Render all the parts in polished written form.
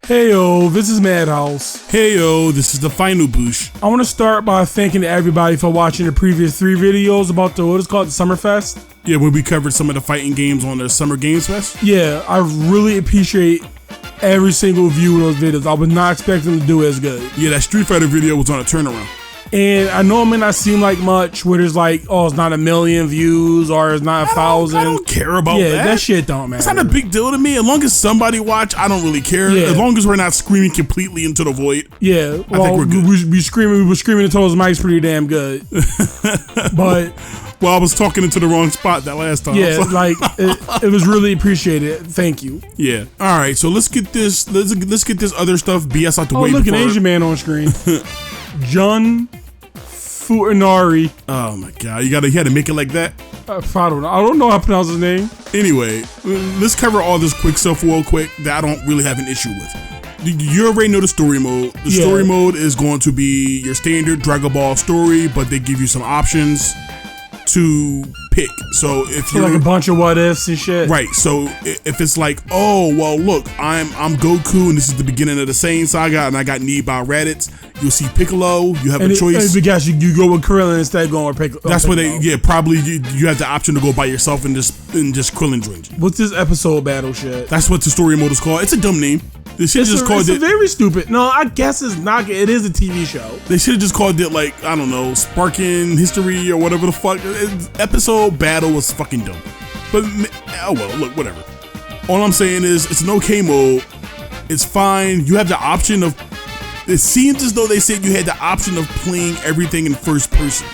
Heyo, this is Madhouse. Heyo, this is the final Boosh. I want to start by thanking everybody for watching the previous 3 videos about the, what is called, the Summerfest. Yeah, when we covered some of the fighting games on the Summer Games Fest. Yeah, I really appreciate every single view of those videos. I was not expecting them to do as good. Yeah, that Street Fighter video was on a turnaround. And I know it may not seem like much where there's like, oh, it's not 1 million views or it's not 1,000. I don't care about that. Yeah, that shit don't matter. It's not a big deal to me. As long as somebody watch, I don't really care. Yeah. As long as we're not screaming completely into the void. Yeah, I think we're good. We were screaming until his mic's pretty damn good. But well, I was talking into the wrong spot that last time. yeah, like it was really appreciated. Thank you. Yeah. All right, so let's get this other stuff BS out the way. Oh, look, an Asian man on screen. Jun Futanari. Oh my god, you had to make it like that. I don't know how to pronounce his name. Anyway, let's cover all this quick stuff real quick that I don't really have an issue with. You already know the story mode. The story mode is going to be your standard Dragon Ball story, but they give you some options to pick. So if you're like a bunch of what ifs and shit. Right. So if it's like, oh well, look, I'm Goku and this is the beginning of the Saiyan saga and I got need by Raditz, you'll see Piccolo. You have a choice. Because you go with Krillin instead of going with Piccolo. That's what probably you have the option to go by yourself and just Krillin join you. What's this episode battle shit? That's what the story mode is called. It's a dumb name. They should have just called it. Very stupid. No, I guess it's not. It is a TV show. They should have just called it like, I don't know, Sparking History or whatever the fuck. Episode battle was fucking dumb. But oh well, look, whatever. All I'm saying is it's an okay mode. It's fine. You have the option of. It seems as though they said you had the option of playing everything in first person.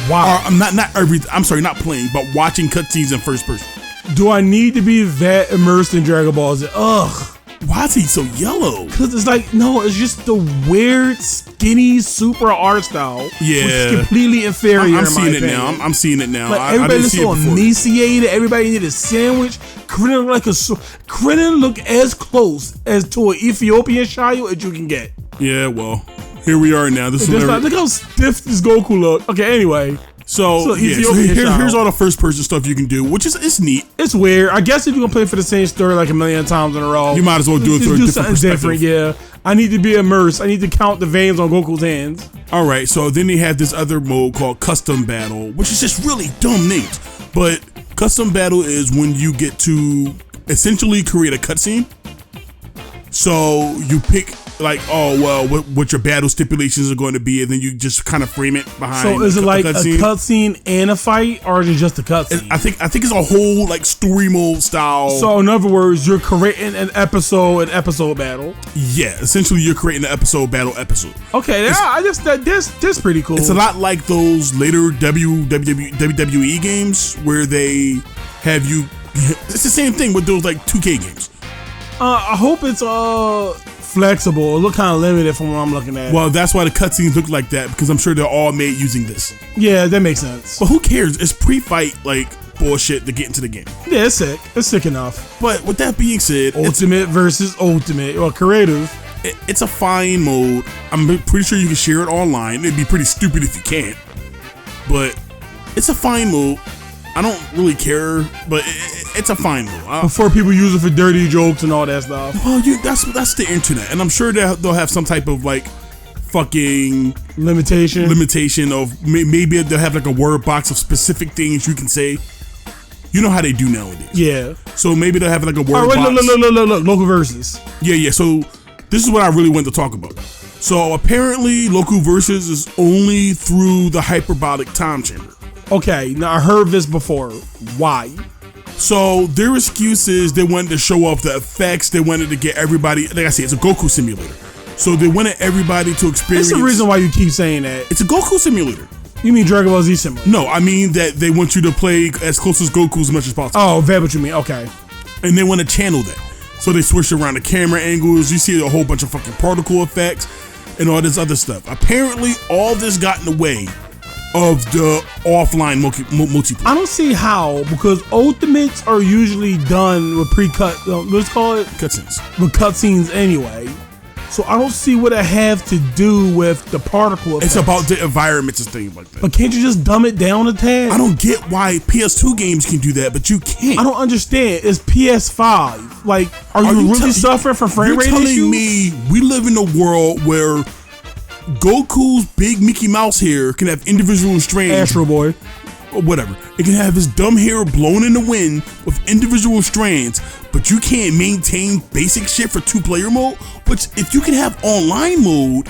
Wow. Or, not everything. I'm sorry, not playing, but watching cutscenes in first person. Do I need to be that immersed in Dragon Ball Z? Ugh. Why is he so yellow? Because it's like, no, it's just the weird, skinny, super art style. Yeah. Which is completely inferior. I'm seeing it now. I'm seeing it now. Like, everybody looks so emaciated. Everybody need a sandwich. Krillin look as close as to an Ethiopian child as you can get. Yeah, well, here we are now. Look how stiff this Goku look. Okay, anyway. So here's all the first person stuff you can do, which is it's neat. It's weird. I guess if you're gonna play for the same story like 1,000,000 times in a row, you might as well do it through a different perspective. Yeah, I need to be immersed. I need to count the veins on Goku's hands. All right, so then they have this other mode called Custom Battle, which is just really dumb names. But Custom Battle is when you get to essentially create a cutscene. So you pick like, oh well, what your battle stipulations are going to be, and then you just kind of frame it behind. So is it like a cutscene and a fight, or is it just a cutscene? I think it's a whole like story mode style. So in other words, you're creating an episode battle. Yeah, essentially you're creating an episode battle episode. Okay, that's pretty cool. It's a lot like those later WWE games where they have you. It's the same thing with those like 2K games. I hope it's flexible. It look kind of limited from what I'm looking at. Well, that's why the cutscenes look like that, because I'm sure they're all made using this. Yeah, that makes sense. But who cares? It's pre-fight like bullshit to get into the game. Yeah, it's sick. It's sick enough. But with that being said, Ultimate versus Ultimate, or creative. It's a fine mode. I'm pretty sure you can share it online. It'd be pretty stupid if you can't. But it's a fine mode. I don't really care, but it's a fine move. Before people use it for dirty jokes and all that stuff. Well, that's the internet, and I'm sure they'll have some type of like fucking limitation of maybe they'll have like a word box of specific things you can say. You know how they do nowadays. Yeah. So maybe they'll have like a word box. Look, local versus. Yeah. So this is what I really wanted to talk about. So apparently, local versus is only through the hyperbolic time chamber. Okay, now I heard this before. Why? So their excuse is they wanted to show off the effects. They wanted to get everybody, like I said, it's a Goku simulator. So they wanted everybody to experience. That's the reason why you keep saying that. It's a Goku simulator. You mean Dragon Ball Z simulator? No, I mean that they want you to play as close as Goku as much as possible. Oh, that's what you mean. Okay. And they want to channel that. So they switch around the camera angles. You see a whole bunch of fucking particle effects and all this other stuff. Apparently, all this got in the way of the offline multiplayer. I don't see how, because ultimates are usually done with let's call it cutscenes. With cutscenes anyway. So I don't see what it have to do with the particle effects. It's about the environments and things like that. But can't you just dumb it down a tad? I don't get why PS2 games can do that, but you can't. I don't understand. It's PS5. Like, are you really suffering from frame rate issues? You're telling me we live in a world where Goku's big Mickey Mouse hair can have individual strands. Astro Boy. Or whatever. It can have his dumb hair blown in the wind with individual strands, but you can't maintain basic shit for 2-player mode. Which, if you can have online mode,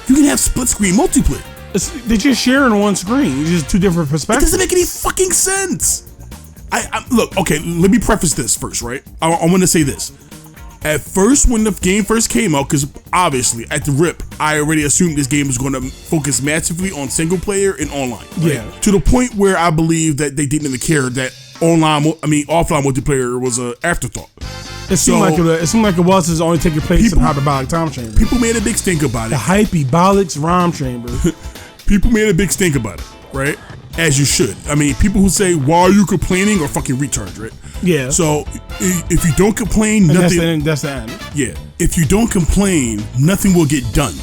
you can have split screen multiplayer. They're just sharing one screen. It's just two different perspectives. It doesn't make any fucking sense. Look, okay, let me preface this first, right? I want to say this. At first, when the game first came out, because obviously at the rip, I already assumed this game was going to focus massively on single player and online. Right? Yeah. To the point where I believe that they didn't even care that offline multiplayer was an afterthought. It seemed like it was just only taking place in hyperbolic time chamber. People made a big stink about it. The hyperbolic rhyme chamber. People made a big stink about it, right? As you should. I mean, people who say, why are you complaining, are fucking retards, right? Yeah. So, if you don't complain, nothing... That's the end. Yeah. If you don't complain, nothing will get done.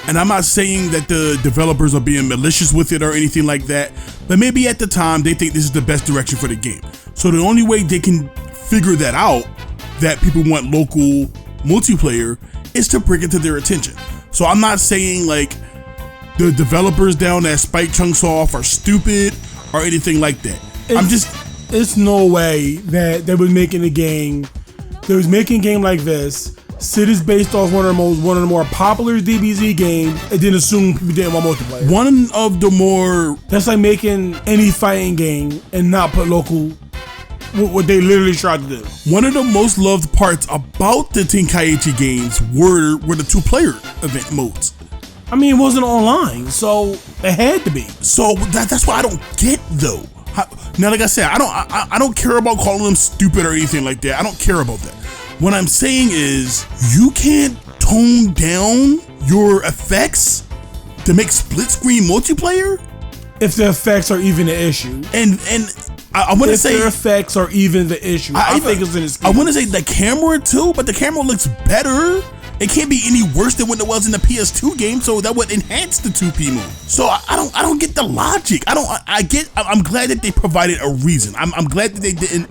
And I'm not saying that the developers are being malicious with it or anything like that, but maybe at the time, they think this is the best direction for the game. So, the only way they can figure that out, that people want local multiplayer, is to bring it to their attention. So, I'm not saying, like, the developers down at Spike Chunsoft are stupid or anything like that. It's no way that they was making a game. They was making a game like this. Cities based off one of the more popular DBZ games, and then assume people didn't want multiplayer. One of the more... That's like making any fighting game and not put local... What they literally tried to do. One of the most loved parts about the Tenkaichi games were the 2-player event modes. I mean, it wasn't online, so it had to be. So that's what I don't get, though. Now, like I said, I don't care about calling them stupid or anything like that. I don't care about that. What I'm saying is, you can't tone down your effects to make split screen multiplayer? If the effects are even an issue. And I want to say... If the effects are even the issue. I think it's an excuse. I want to say the camera, too, but the camera looks better. It can't be any worse than what it was in the PS2 game, so that would enhance the 2P mode. So I don't get the logic. I'm glad that they provided a reason. I'm glad that they didn't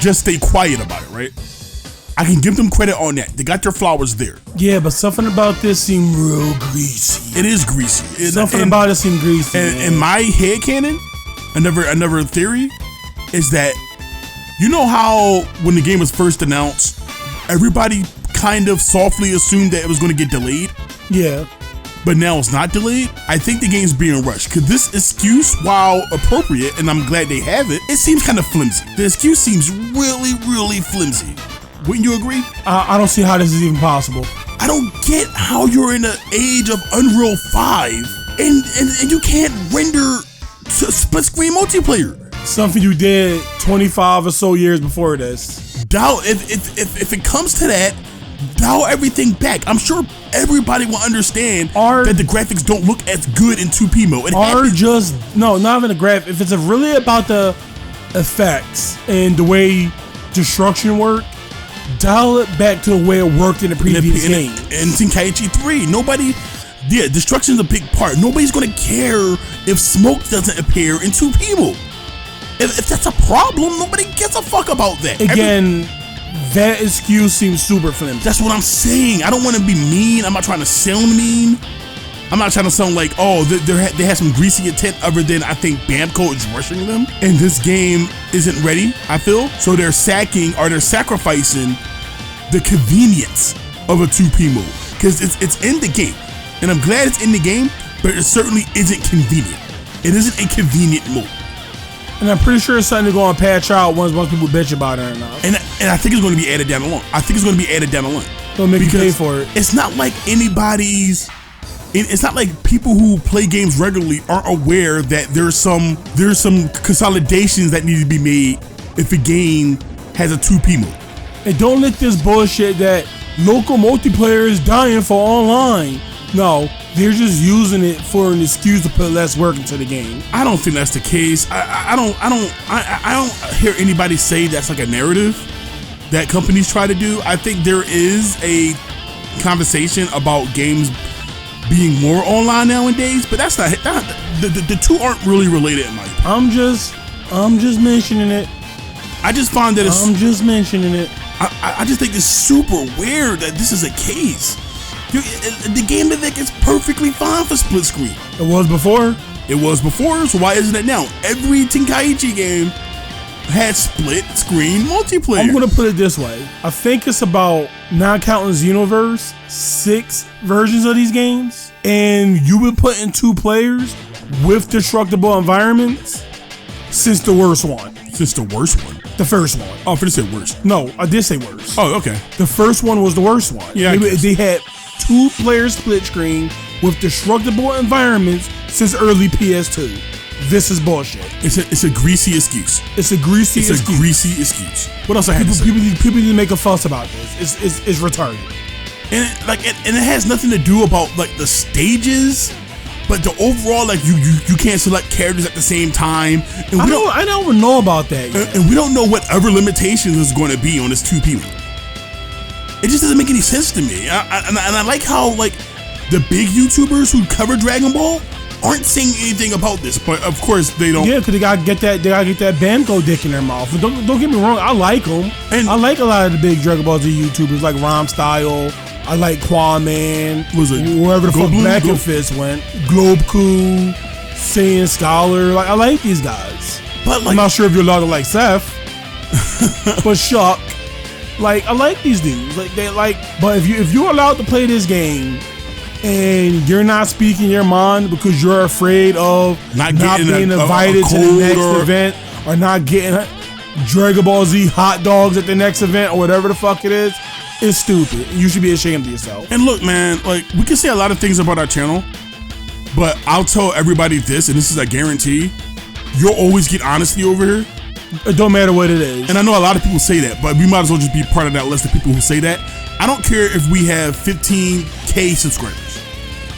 just stay quiet about it, right? I can give them credit on that. They got their flowers there. Yeah, but something about this seemed real greasy. It is greasy. Something about it seemed greasy. And in my headcanon, another theory is that, you know how when the game was first announced, everybody kind of softly assumed that it was going to get delayed. Yeah. But now it's not delayed. I think the game's being rushed because this excuse, while appropriate, and I'm glad they have it, it seems kind of flimsy. The excuse seems really, really flimsy. Wouldn't you agree? I don't see how this is even possible. I don't get how you're in the age of Unreal 5 and you can't render split screen multiplayer. Something you did 25 or so years before this. Dial if it comes to that, dial everything back. I'm sure everybody will understand that the graphics don't look as good in 2P mode. Not even the graph. If it's really about the effects and the way destruction worked, dial it back to the way it worked in the previous game. In Tenkaichi 3, destruction's a big part. Nobody's gonna care if smoke doesn't appear in 2P mode. If that's a problem, nobody gives a fuck about that. Again, that excuse seems super flimsy. That's what I'm saying. I don't want to be mean. I'm not trying to sound mean. I'm not trying to sound like, they have some greasy intent other than I think Bamco is rushing them. And this game isn't ready, I feel. So they're sacrificing the convenience of a 2P mode. Because it's in the game. And I'm glad it's in the game, but it certainly isn't convenient. It isn't a convenient mode. And I'm pretty sure it's something to go and patch out once people bitch about it enough. And I think it's going to be added down the line. They'll make you pay for it. It's not like it's not like people who play games regularly aren't aware that there's some consolidations that need to be made if a game has a 2P mode. And don't let this bullshit that local multiplayer is dying for online. No, they're just using it for an excuse to put less work into the game. I don't think that's the case. I don't hear anybody say that's like a narrative that companies try to do. I think there is conversation about games being more online nowadays, but that's not the two aren't really related in my opinion. I'm just mentioning it. I just find that I'm just mentioning it. I just think it's super weird that this is a case. The game I think is perfectly fine for split screen. It was before. It was before, so why isn't it now? Every Tenkaichi game had split screen multiplayer. I'm gonna put it this way. I think it's about, not counting Xenoverse, 6 versions of these games, and you would put in 2 players with destructible environments since the worst one. Since the worst one? The first one. Oh, I did say worst. No, I did say worst. Oh, okay. The first one was the worst one. Yeah, they had 2-player split screen with destructible environments since early PS2. This is bullshit. It's a greasy excuse. It's a greasy excuse. What else I had to say? People need to make a fuss about this. It's retarded. And it has nothing to do about like the stages, but the overall, like you can't select characters at the same time. And I don't even know about that yet. And we don't know what other limitations is going to be on this 2 people. It just doesn't make any sense to me. And I like how like the big YouTubers who cover Dragon Ball aren't saying anything about this, but of course they don't. Yeah, because they gotta get that Bamco dick in their mouth. But don't get me wrong, I like them. And I like a lot of the big Dragon Ball Z YouTubers like Rom Style. I like Quaman. Wherever the fuck Black and Fist went. Globeku, Saiyan Scholar. Like I like these guys. But like, I'm not sure if you're allowed to like Seth. But Shuck. Like I like these dudes. Like they like. But if you're allowed to play this game and you're not speaking your mind because you're afraid of not being invited to the next event, or not getting Dragon Ball Z hot dogs at the next event, or whatever the fuck it is, it's stupid. You should be ashamed of yourself. And look, man, like we can say a lot of things about our channel, but I'll tell everybody this, and this is a guarantee: you'll always get honesty over here. It don't matter what it is. And I know a lot of people say that, but we might as well just be part of that list of people who say that. I don't care if we have 15K subscribers.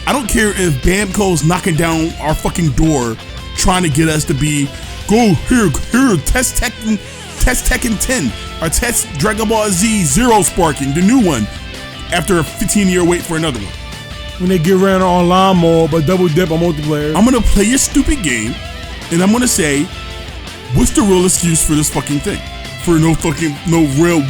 I don't care if Bamco's knocking down our fucking door trying to get us to be, go here, test Tekken 10, or test Dragon Ball Z Zero Sparking, the new one, after a 15-year wait for another one. When they get around online mode, but double dip on multiplayer. I'm gonna play your stupid game, and I'm gonna say, what's the real excuse for this fucking thing? For no real,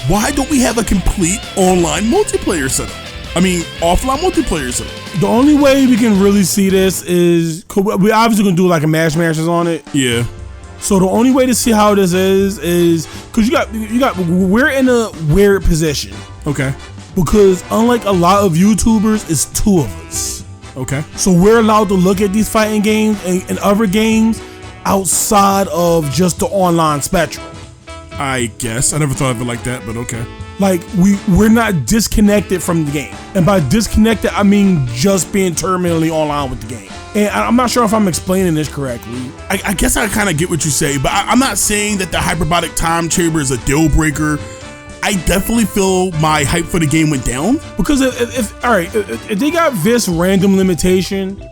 why don't we have a complete online multiplayer setup? I mean, offline multiplayer setup. The only way we can really see this is, we obviously gonna do like a matches on it. Yeah. So the only way to see how this is because we're in a weird position. Okay. Because unlike a lot of YouTubers, it's 2 of us. Okay. So we're allowed to look at these fighting games and other games outside of just the online spectrum. I guess. I never thought of it like that, but okay. Like we're not disconnected from the game. And by disconnected, I mean just being terminally online with the game. And I'm not sure if I'm explaining this correctly. I guess I kind of get what you say, but I'm not saying that the hyperbolic time chamber is a deal breaker. I definitely feel my hype for the game went down. Because if they got this random limitation,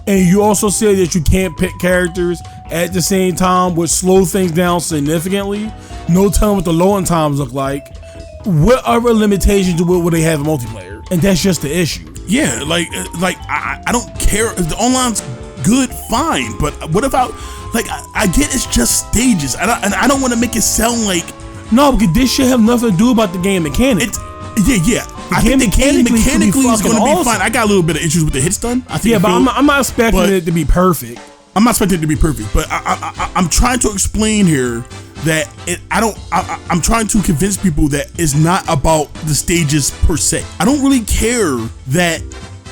and you also say that you can't pick characters at the same time, which slow things down significantly, no telling what the loading times look like, what other limitations will they have in multiplayer? And that's just the issue. Yeah, like I don't care if the online's good, fine. But what about I get it's just stages, and I don't want to make it sound like no, because this should have nothing to do about the game mechanics. Yeah. I think the game mechanically is going to be fine. I got a little bit of issues with the hit stun. I think but I'm not expecting it to be perfect. I'm not expecting it to be perfect, but I'm trying to explain here that I'm trying to convince people that it's not about the stages per se. I don't really care that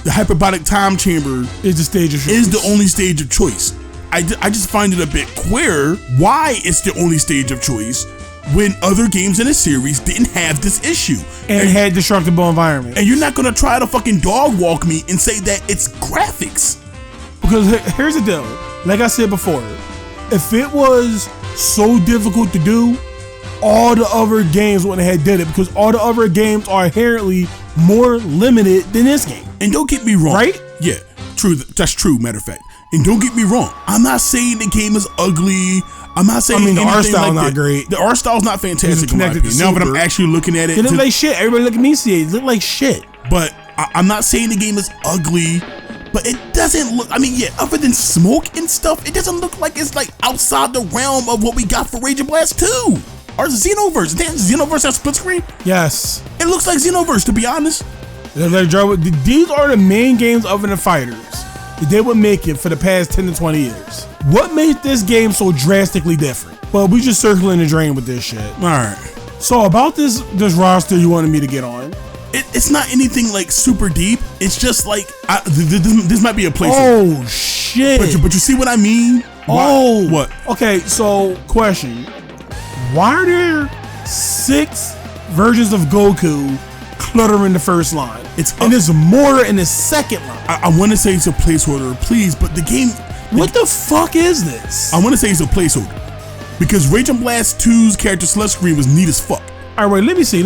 the hyperbolic time chamber is the stage of choice. Is the only stage of choice. I just find it a bit queer why it's the only stage of choice when other games in the series didn't have this issue and had destructible environment. And you're not gonna try to fucking dog walk me and say that it's graphics. Because here's the deal. Like I said before, if it was so difficult to do, all the other games wouldn't have did it, because all the other games are inherently more limited than this game. And don't get me wrong. Right? Yeah, true. That's true, matter of fact. And don't get me wrong. I'm not saying the game is ugly. I'm not saying the art style not great. The art style's not fantastic in my opinion. Now that I'm actually looking at it. It look like shit. Everybody look at me see it. It look like shit. But I'm not saying the game is ugly, but it doesn't look, I mean, yeah, other than smoke and stuff, it doesn't look like it's like outside the realm of what we got for Rage and Blast 2. Or Xenoverse. Damn, Xenoverse has split screen? Yes. It looks like Xenoverse, to be honest. These are the main games other than Fighters that they would make it for the past 10 to 20 years. What made this game so drastically different? Well, we just circling the drain with this shit. All right. So about this roster you wanted me to get on. It's not anything like super deep. It's just like, this might be a placeholder. Oh, shit. But you see what I mean? Oh. What? Okay, so question. Why are there 6 versions of Goku cluttering the first line? And there's more in the second line. I want to say it's a placeholder, please, but the game... What the fuck is this? I want to say it's a placeholder. Because Rage and Blast 2's character select screen was neat as fuck. All right, let me see.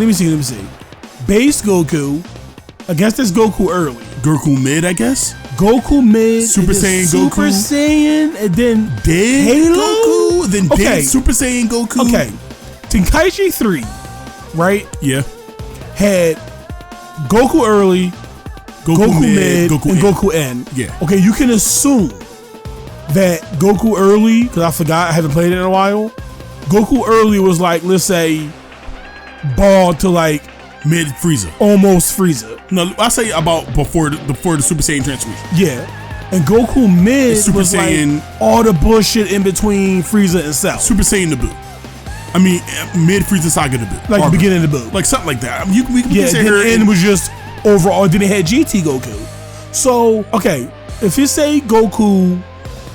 Base Goku against this Goku early. Goku mid, I guess? Goku mid. Super Saiyan Goku. Super Saiyan, and then dead Halo? Goku, then dead Super Saiyan Goku. Okay. Tenkaichi 3, right? Yeah. Had Goku early, Goku mid, Goku and Goku end. Yeah. Okay, you can assume that Goku early, because I forgot, I haven't played it in a while. Goku early was like, let's say, ball to like mid Frieza, almost Frieza. No, I say about before the Super Saiyan transformation. Yeah, and Goku mid Super was Saiyan, like all the bullshit in between Frieza and Cell. Super Saiyan Naboo. I mean, mid Frieza Saga Naboo, like the beginning of Naboo, like something like that. I mean, we can say then the end was just overall. Then it had GT Goku. So okay, if you say Goku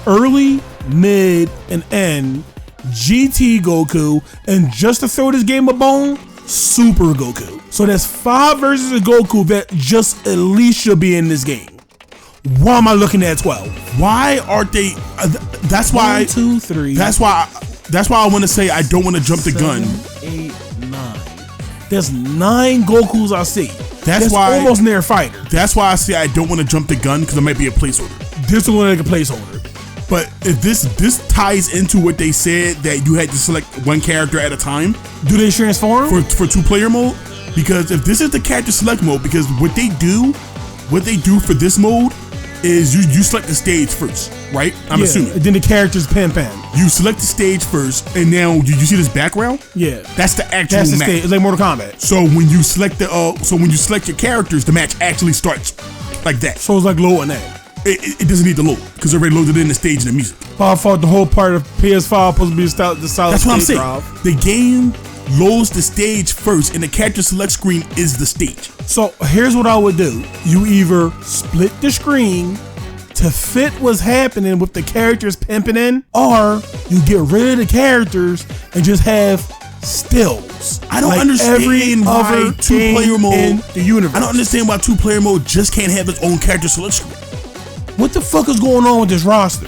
early, mid, and end, GT Goku, and just to throw this game a bone, Super Goku. So there's 5 versions of Goku that just at least should be in this game. Why am I looking at 12? Why aren't they? That's why. 1, 2, 3. That's why I want to say I don't want to jump the 7, gun. 8, 9. There's 9 Gokus I see. That's why almost near fighter. That's why I say I don't want to jump the gun, because it might be a placeholder. This is like a placeholder. But if this ties into what they said, that you had to select one character at a time. Do they transform for 2-player mode? Because if this is the character select mode, because what they do for this mode is you select the stage first, right? I'm assuming. And then the characters pen. You select the stage first, and now you see this background? Yeah. That's the actual match. Stage. It's like Mortal Kombat. So when you select your characters, the match actually starts like that. So it's like loading that. It doesn't need to load, because it already loaded in the stage and the music. I thought the whole part of PS5 supposed to be the solid. That's what I'm saying. Drive. The game loads the stage first, and the character select screen is the stage. So here's what I would do. You either split the screen to fit what's happening with the characters pimping in, or you get rid of the characters and just have stills. I don't understand why 2-player mode in the universe. I don't understand why 2-player mode just can't have its own character select screen. What the fuck is going on with this roster?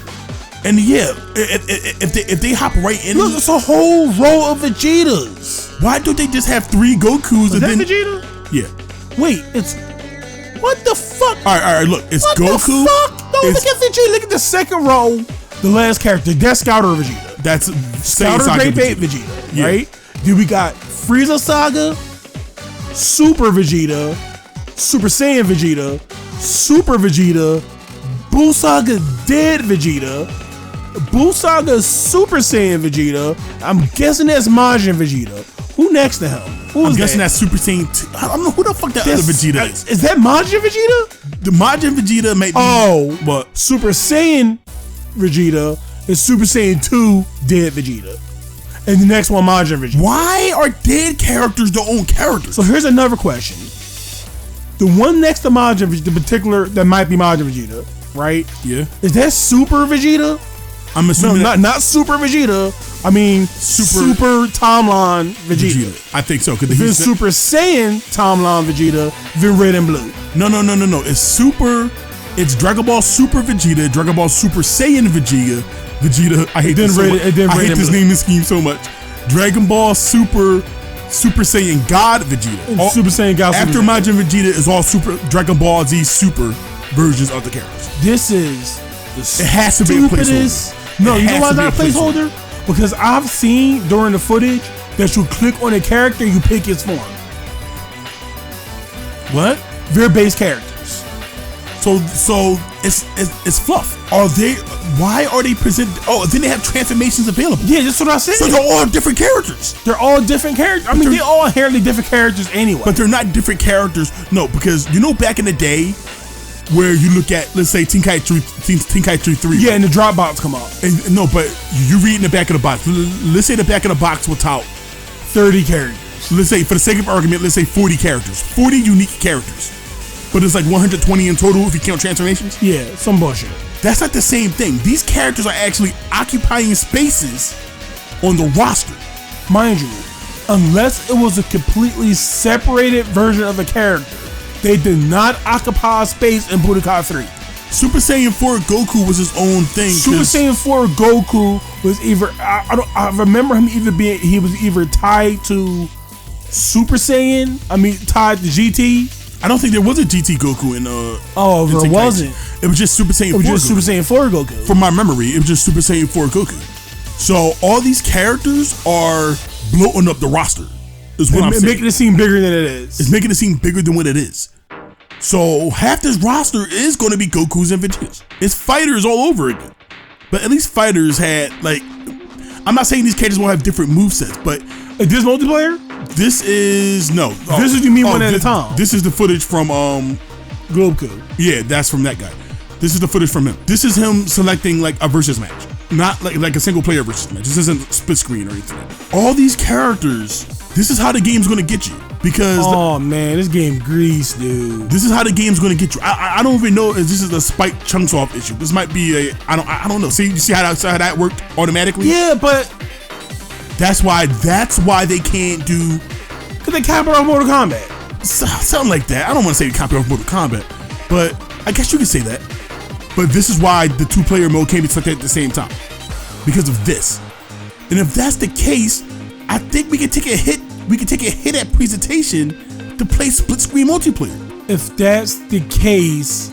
And yeah, if they hop right in, look, it's a whole row of Vegetas. Why don't they just have 3 Gokus? Is that Vegeta? Yeah. Wait, it's what the fuck? All right. Look, it's what Goku. What the fuck? No, look at Vegeta. Look at the second row. The last character, that's Scouter Vegeta. That's Scouter Great Bait Vegeta, right? Then we got Frieza Saga, Super Vegeta, Super Saiyan Vegeta, Super Vegeta, Buu Saga Dead Vegeta, Buu Saga Super Saiyan Vegeta. I'm guessing that's Majin Vegeta. Who next to him? I'm guessing that's Super Saiyan 2. I don't know who the fuck that other Vegeta is. Is that Majin Vegeta? The Majin Vegeta may be. Oh, but Super Saiyan Vegeta is Super Saiyan 2 Dead Vegeta. And the next one, Majin Vegeta. Why are dead characters their own characters? So here's another question. The one next to Majin Vegeta, the particular that might be Majin Vegeta, right? Yeah. Is that Super Vegeta? I'm assuming not Super Vegeta. I mean Super Timeline Vegeta. I think so. If it's Super Saiyan Timeline Vegeta, then red and blue. No. It's Dragon Ball Super Vegeta, Dragon Ball Super Saiyan Vegeta. I hate this. I hate this naming scheme so much. Dragon Ball Super Saiyan God Vegeta. Super Saiyan God. After Majin Vegeta is all Super Dragon Ball Z Super versions of the characters. This is it has to be a placeholder. No, you know why it's not a placeholder? Because I've seen during the footage that you click on a character, you pick its form. What? They're base characters. So it's fluff. Why are they presented? Oh, then they have transformations available. Yeah, that's what I said. So they're all different characters. They're all different characters. I mean, they're all inherently different characters anyway. But they're not different characters. No, because back in the day, where you look at, let's say Tenkaichi 3. Yeah, and the drop box come up. And no, but you read in the back of the box. Let's say the back of the box without 30 characters. Let's say, for the sake of argument, let's say 40 characters. 40 unique characters. But it's like 120 in total if you count transformations? Yeah, some bullshit. That's not the same thing. These characters are actually occupying spaces on the roster. Mind you, unless it was a completely separated version of a character, they did not occupy space in Budokai 3. Super Saiyan 4 Goku was his own thing. Super Saiyan 4 Goku was either, I remember him he was either tied to Super Saiyan, tied to GT. I don't think there was a GT Goku in there wasn't. It was just Super Saiyan 4 It was just Goku. Super Saiyan 4 Goku. From my memory, it was just Super Saiyan 4 Goku. So all these characters are bloating up the roster, is what I'm saying. Making it seem bigger than it is. It's making it seem bigger than what it is. So half this roster is going to be Gokus and Vegetas. It's fighters all over again. But at least fighters had, I'm not saying these characters won't have different movesets, but... Is this multiplayer? This is, no. This is, you mean one at a time? This is the footage from, Goku. Yeah, that's from that guy. This is the footage from him. This is him selecting a versus match. Not like a single player versus match. This isn't split screen or anything. All these characters, this is how the game's going to get you. Because oh man, this game grease, dude. This is how the game's gonna get you. I don't even know if this is a Spike Chunsoft issue. This might be I don't know. See, you see how that worked automatically? Yeah, but that's why they can't do. Cause they copy off Mortal Kombat. Something like that. I don't want to say copy off Mortal Kombat, but I guess you could say that. But this is why the 2-player mode can't be selected at the same time, because of this. And if that's the case, I think we can take a hit. We can take a hit at presentation to play split screen multiplayer. If that's the case,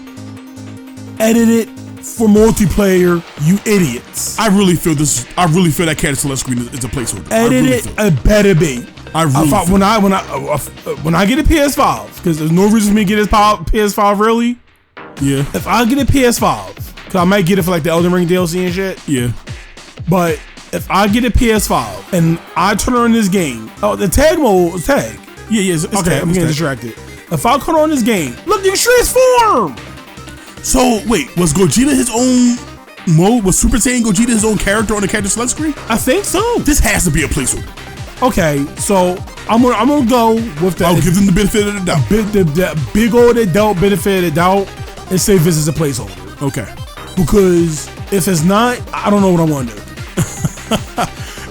edit it for multiplayer, you idiots. I really feel that character select screen is a placeholder. Edit it, it better be. When I get a PS5, because there's no reason for me to get a PS5 really. Yeah. If I get a PS5, because I might get it for the Elden Ring DLC and shit. Yeah. But if I get a PS5 and I turn on this game, the tag mode is tag. Yeah, it's okay, tag, I'm getting distracted. If I turn on this game, look, you can transform. So wait, was Gogeta his own mode? Was Super Saiyan Gogeta his own character on the character select screen? I think so. This has to be a placeholder. Okay, so I'm gonna go with that. I'll give them the benefit of the doubt. The big old adult benefit of the doubt, and say this is a placeholder. Okay. Because if it's not, I don't know what I want to do.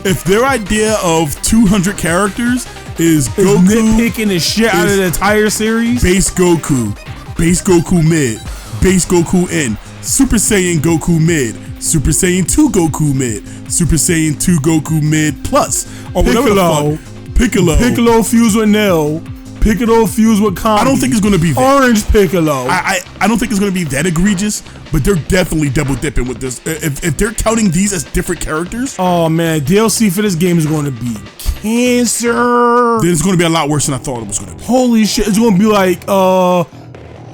If their idea of 200 characters is Goku nitpicking the shit out of the entire series, base Goku mid, base Goku N, Super Saiyan Goku mid, Super Saiyan 2 Goku mid, Super Saiyan 2 Goku mid plus, or whatever the fuck. Piccolo fused with Nell, Piccolo fused with Kami. I don't think it's gonna be that. Orange Piccolo. I don't think it's gonna be that egregious, but they're definitely double dipping with this. If they're counting these as different characters, oh man, DLC for this game is going to be cancer. Then it's gonna be a lot worse than I thought it was gonna be. Holy shit, it's gonna be like,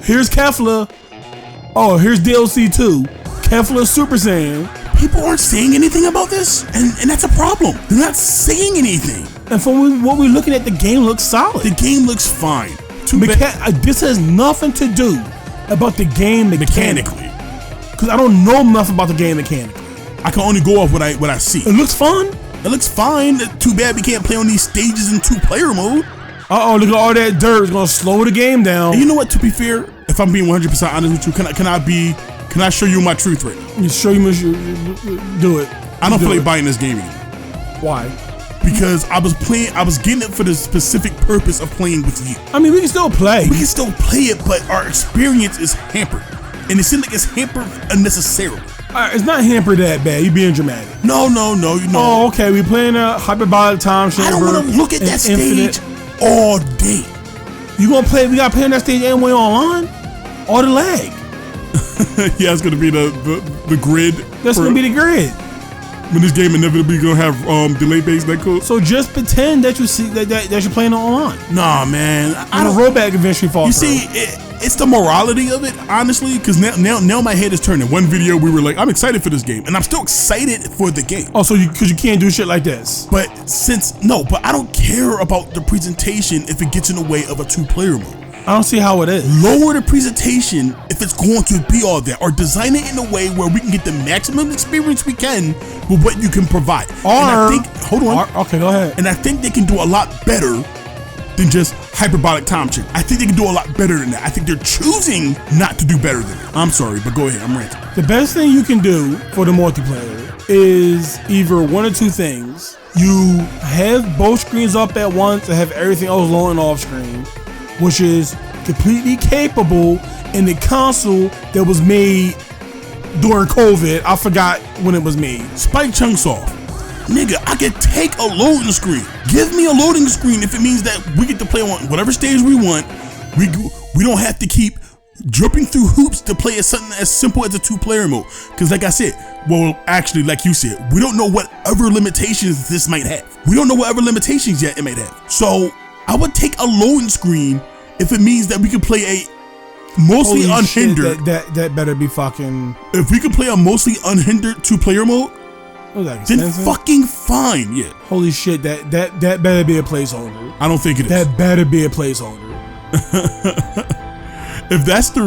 here's Kefla. Oh, here's DLC 2. Kefla Super Saiyan. People aren't saying anything about this, and that's a problem. They're not saying anything. And from what we're looking at, the game looks solid. The game looks fine. This has nothing to do about the game mechanically. Because I don't know enough about the game mechanically. I can only go off what I see. It looks fun. It looks fine. Too bad we can't play on these stages in 2-player mode. Look at all that dirt. It's gonna slow the game down. And you know what? To be fair, if I'm being 100% honest with you, can I show you my truth right now? You show you do it. I don't feel like buying this game anymore. Why? Because I was getting it for the specific purpose of playing with you. I mean, we can still play. We can still play it, but our experience is hampered. And it seems like it's hampered unnecessarily. It's not hampered that bad. You're being dramatic. No. Oh, okay. We playing a hyperbolic time chamber. I don't want to look at that stage all day. You gonna play? We gotta play on that stage anyway online. All the lag. Yeah, it's gonna be the grid. That's gonna be the grid. When this game inevitably gonna have delay-based netcode. So just pretend that you see that you're playing it online. Nah, man. I don't rollback eventually fall. You see, it's the morality of it, honestly, because now my head is turning. One video we were like, I'm excited for this game, and I'm still excited for the game. Oh, so because you can't do shit like this. But but I don't care about the presentation if it gets in the way of a 2-player mode. I don't see how it is. Lower the presentation if it's going to be all that, or design it in a way where we can get the maximum experience we can with what you can provide. Okay, go ahead. And I think they can do a lot better than just hyperbolic time trick. I think they can do a lot better than that. I think they're choosing not to do better than that. I'm sorry, but go ahead, I'm ranting. The best thing you can do for the multiplayer is either one or two things. You have both screens up at once and have everything else loading off screen, which is completely capable in the console that was made during COVID. I forgot when it was made. Spike Chunsoft. Nigga, I can take a loading screen. Give me a loading screen if it means that we get to play on whatever stage we want. We don't have to keep jumping through hoops to play something as simple as a 2-player mode. Because like I said, well, actually, like you said, we don't know what other limitations this might have. We don't know what other limitations yet it might have. So I would take a loading screen if it means that we can play a mostly unhindered. That better be fucking. If we could play a mostly unhindered 2-player mode, then fucking fine, yeah. Holy shit, that better be a placeholder. I don't think it is. That better be a placeholder. If that's the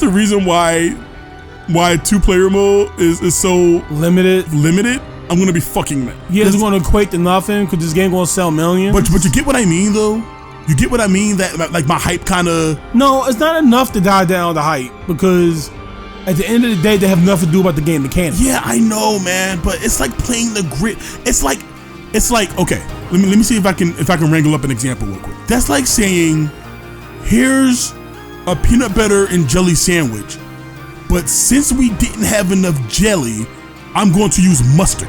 reason why 2-player mode is so limited, I'm gonna be fucking mad. Yeah, it's gonna equate to nothing because this game gonna sell millions. But you get what I mean though? You get what I mean? That like my hype kind of. No, it's not enough to die down the hype because at the end of the day, they have nothing to do about the game mechanics. Yeah, I know, man, but it's like playing the grid. It's like okay. Let me see if I can wrangle up an example real quick. That's like saying, here's a peanut butter and jelly sandwich, but since we didn't have enough jelly, I'm going to use mustard.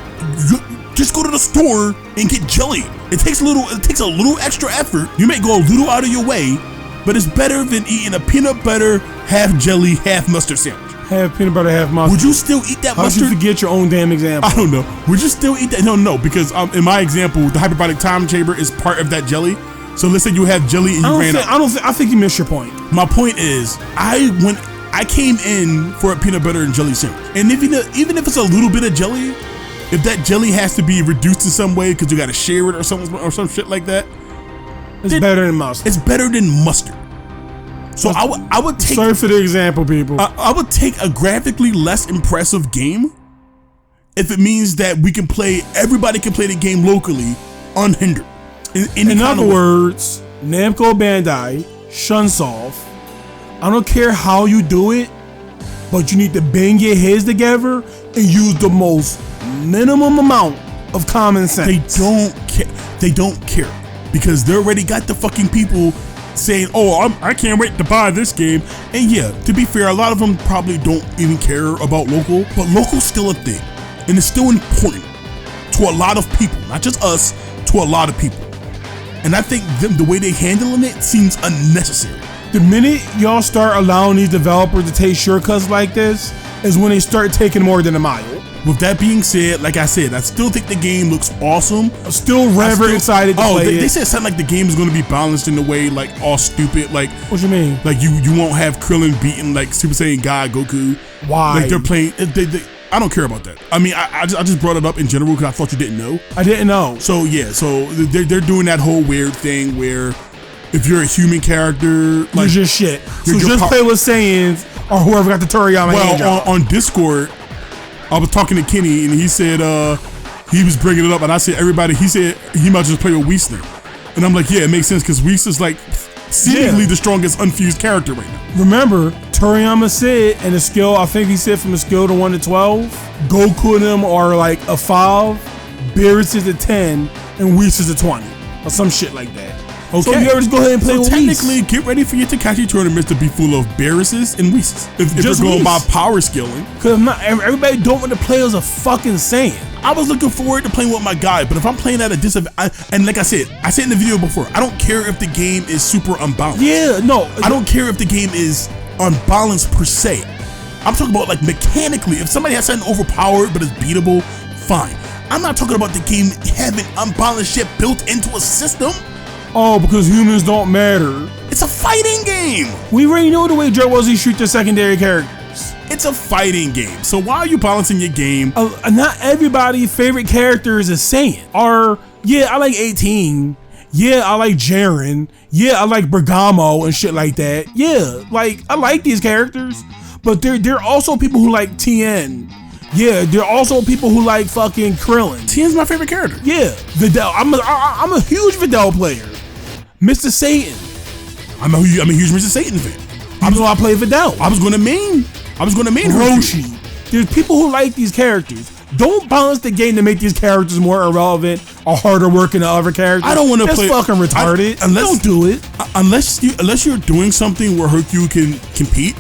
Just go to the store and get jelly. It takes a little extra effort. You may go a little out of your way, but it's better than eating a peanut butter, half jelly, half mustard sandwich. Half peanut butter, half mustard. Would you still eat that mustard? How'd you forget your own damn example? I don't know. Would you still eat that? No, because in my example, the hyperbolic time chamber is part of that jelly. So let's say you have jelly and you ran out. I think you missed your point. My point is, I came in for a peanut butter and jelly sandwich, and even if it's a little bit of jelly, if that jelly has to be reduced in some way because you got to share it or some shit like that, it's better than mustard. It's better than mustard. So I would take. Sorry for the example, people. I would take a graphically less impressive game if it means that everybody can play the game locally, unhindered. In other words, Namco Bandai, Chunsoft, I don't care how you do it, but you need to bang your heads together and use the most minimum amount of common sense. They don't care because they already got the fucking people saying, "Oh, I can't wait to buy this game." And yeah, to be fair, a lot of them probably don't even care about local, but local's still a thing, and it's still important to a lot of people, not just us, to a lot of people. And I think the way they handling it seems unnecessary. The minute y'all start allowing these developers to take shortcuts like this is when they start taking more than a mile. With that being said, like I said, I still think the game looks awesome. I'm still very excited to play it. They said something like the game is going to be balanced in a way like all stupid. Like, what you mean? Like you won't have Krillin beating like Super Saiyan God Goku. Why? Like they're playing. I don't care about that. I mean, I just brought it up in general because I thought you didn't know. I didn't know. So yeah, so they're doing that whole weird thing where if you're a human character, like, you're just shit. So just play with Saiyans or whoever got the Toriyama hand job. On Discord, I was talking to Kenny and he said he was bringing it up and I said he said he might just play with Whistler. And I'm like, yeah, it makes sense because Whistler's like seemingly the strongest unfused character right now. Remember, Toriyama said in a skill, I think he said from a skill to 1 to 12, Goku and them are like a 5, Beerus is a 10, and Whis is a 20. Or some shit like that. Okay. So you ever just go ahead and play with technically, get ready for your Takashi tournaments to be full of Beeruses and Whis. If you're going by power skilling. Because everybody don't want to play as a fucking Saiyan. I was looking forward to playing with my guy, but if I'm playing at a disadvantage, and like I said in the video before, I don't care if the game is super unbalanced. Yeah, no. I don't care if the game is unbalanced per se. I'm talking about like mechanically. If somebody has something overpowered but is beatable, fine. I'm not talking about the game having unbalanced shit built into a system. Oh, because humans don't matter. It's a fighting game. We already know the way Dragon Z shoot their secondary characters. It's a fighting game. So why are you balancing your game? Not everybody's favorite characters is Saiyan. Yeah, I like 18. Yeah, I like Jaren. Yeah, I like Bergamo and shit like that. Yeah, like I like these characters. But there are also people who like Tien. Yeah, there are also people who like fucking Krillin. Tien's my favorite character. Yeah, Videl. I'm a huge Videl player. Mr. Satan. I'm a huge Mr. Satan fan. I play Videl. I was gonna main Roshi. There's people who like these characters. Don't balance the game to make these characters more irrelevant or harder working than other characters. I don't want to play. That's fucking retarded. Don't do it. Unless you're doing something where Hercule can compete.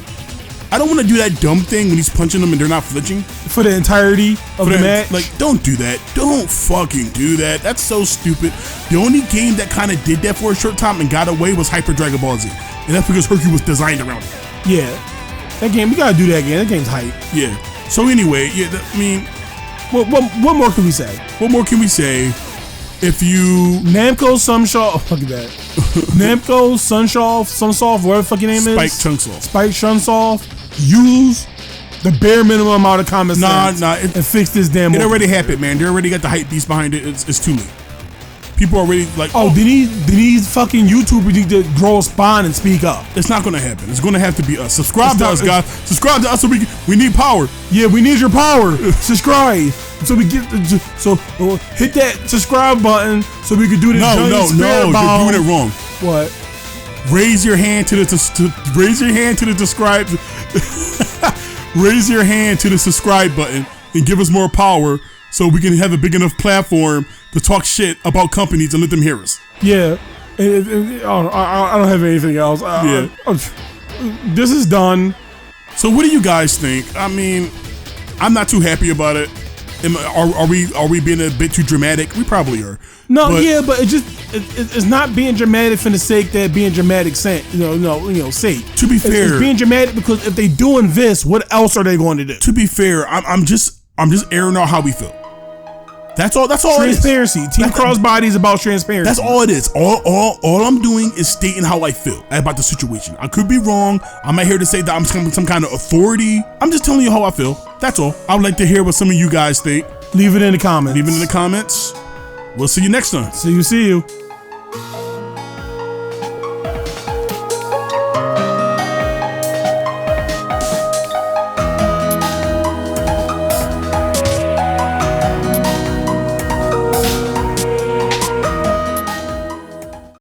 I don't want to do that dumb thing when he's punching them and they're not flinching. For the entirety of the match? Like, don't do that. Don't fucking do that. That's so stupid. The only game that kind of did that for a short time and got away was Hyper Dragon Ball Z. And that's because Hercule was designed around it. Yeah. That game, we gotta do that again. That game's hype. Yeah. So anyway, yeah, what more can we say? What more can we say? If you... Namco Sunsoft, look at that. Namco Sunsoft, whatever the fuck your name Spike is. Chunsoft. Spike Chunsoft. Use the bare minimum amount of common sense and fix this damn. It already happened, man. They already got the hype beast behind it. It's too late. People are already like, these fucking YouTubers need to grow a spine and speak up. It's not gonna happen. It's gonna have to be us. Subscribe to us, guys. Subscribe to us so we need power. Yeah, we need your power. Subscribe so we get hit that subscribe button so we can do this. No, you're doing it wrong. What? Raise your hand to the subscribe. Raise your hand to the subscribe button and give us more power so we can have a big enough platform to talk shit about companies and let them hear us. Yeah. I don't have anything else. This is done. So what do you guys think? I mean, I'm not too happy about it. Are we being a bit too dramatic? We probably are. No, but it's not being dramatic for the sake that being dramatic sake. Sake. To be fair, it's being dramatic because if they doing this, what else are they going to do? To be fair, I'm just airing out how we feel. That's all. Transparency. Team Crossbody is about transparency. That's all it is. All I'm doing is stating how I feel about the situation. I could be wrong. I'm not here to say that I'm some kind of authority. I'm just telling you how I feel. That's all. I would like to hear what some of you guys think. Leave it in the comments. We'll see you next time. See you.